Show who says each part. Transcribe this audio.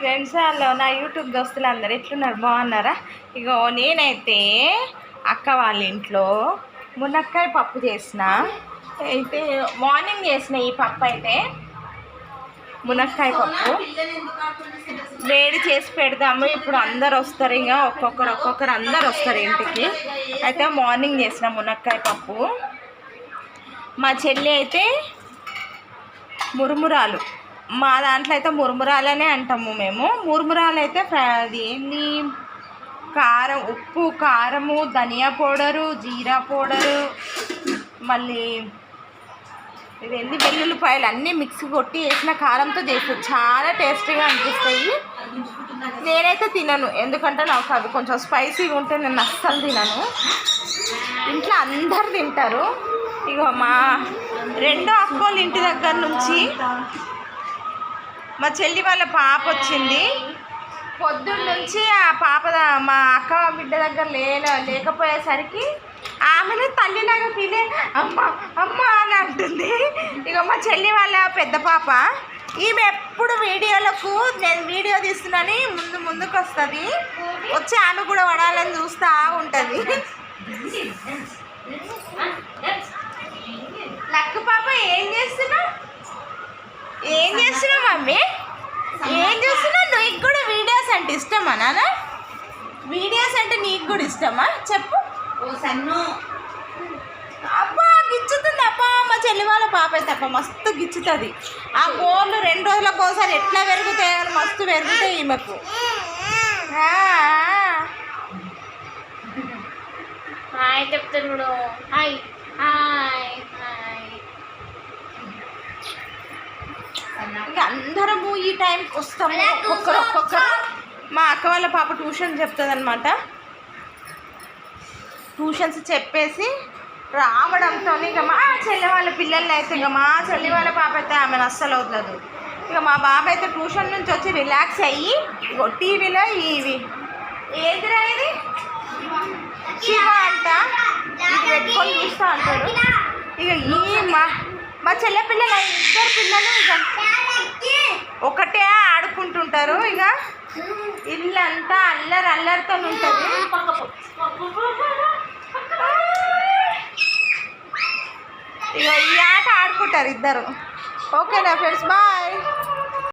Speaker 1: Friends వాళ్ళు నా YouTube దోస్తులు అందరు ఎట్లున్నారు, బాగున్నారా? ఇగో నేనైతే అక్క వాళ్ళ ఇంట్లో మునక్కాయ పప్పు చేసిన. అయితే మార్నింగ్ చేసిన ఈ పప్పు అయితే మునక్కాయ పప్పు వేడి చేసి పెడదాము. ఇప్పుడు అందరు వస్తారు, ఇంకా ఒక్కొక్కరు అందరు వస్తారు ఇంటికి. అయితే మార్నింగ్ చేసిన మునక్కాయ పప్పు. మా చెల్లి అయితే మురుమురాలు, మా దాంట్లో అయితే మురుమురాలనే అంటాము మేము. మురుమురాలు అయితే అది ఏంది, కారం, ఉప్పు, కారము, ధనియా పౌడరు, జీరా పౌడరు, మళ్ళీ ఇదేంది వెల్లుల్లిపాయలు అన్నీ మిక్సీ కొట్టి వేసిన కారంతో చేస్తుంది. చాలా టేస్టీగా అనిపిస్తాయి. నేనైతే తినను, ఎందుకంటే నాకు అవి కొంచెం స్పైసీగా ఉంటే నేను అస్సలు తినను. ఇంట్లో అందరు తింటారు. ఇగో మా రెండో అక్కోళ్ళ ఇంటి దగ్గర నుంచి మా చెల్లి వాళ్ళ పాప వచ్చింది. పొద్దున్న నుంచి ఆ పాప మా అక్క బిడ్డ దగ్గర లేకపోయేసరికి ఆమెను తల్లిలాగా ఫీల్ అమ్మ అమ్మ అని అంటుంది. ఇక మా చెల్లి వాళ్ళ పెద్ద పాప, ఈమె ఎప్పుడు వీడియోలకు నేను వీడియో తీస్తున్నాని ముందుకు వస్తుంది, వచ్చి ఆమె కూడా పడాలని చూస్తూ ఉంటుంది. లక్కు పాప ఏం చేస్తున్నావు మమ్మీ? ఏం చేస్తున్నావు? నీకు కూడా వీడియోస్ అంటే ఇష్టమా నాన్న? వీడియోస్ అంటే నీకు కూడా ఇష్టమా చెప్పు. అబ్బా గిచ్చుతుంది అబ్బా. మా చెల్లి వాళ్ళ పాప అయితే అబ్బా మస్తు గిచ్చుతుంది. ఆ గోర్లు 2 రోజులకు ఒకసారి ఎట్లా పెరుగుతాయి అని మస్తు పెరుగుతాయి ఈమెకు.
Speaker 2: హాయ్ చెప్తున్నాడు. Hi hi hi.
Speaker 1: ఇంకా అందరము ఈ టైంకి వస్తాము, ఒక్కొక్కరు. మా అక్క వాళ్ళ పాప ట్యూషన్ చెప్తుంది అనమాట. ట్యూషన్స్ చెప్పేసి రావడంతో ఇక మా చెల్లి వాళ్ళ పిల్లల్ని అయితే, ఇక మా చెల్లి వాళ్ళ పాప అయితే ఆమెను అస్సలు వదలదు. ఇక మా బాబు అయితే ట్యూషన్ నుంచి వచ్చి రిలాక్స్ అయ్యి టీవీలో ఇవి ఏదిరా ఇది శివ అంట ఇది పెట్టుకొని చూస్తూ అంటాడు. ఇక ఈ మా చెల్లె పిల్లలు 2 పిల్లలు ఇక ఒకటే ఆడుకుంటుంటారు. ఇక ఇల్లంతా అల్లరితో ఉంటుంది. ఇక ఈ ఆట ఆడుకుంటారు ఇద్దరు. ఓకేనా ఫ్రెండ్స్, బాయ్.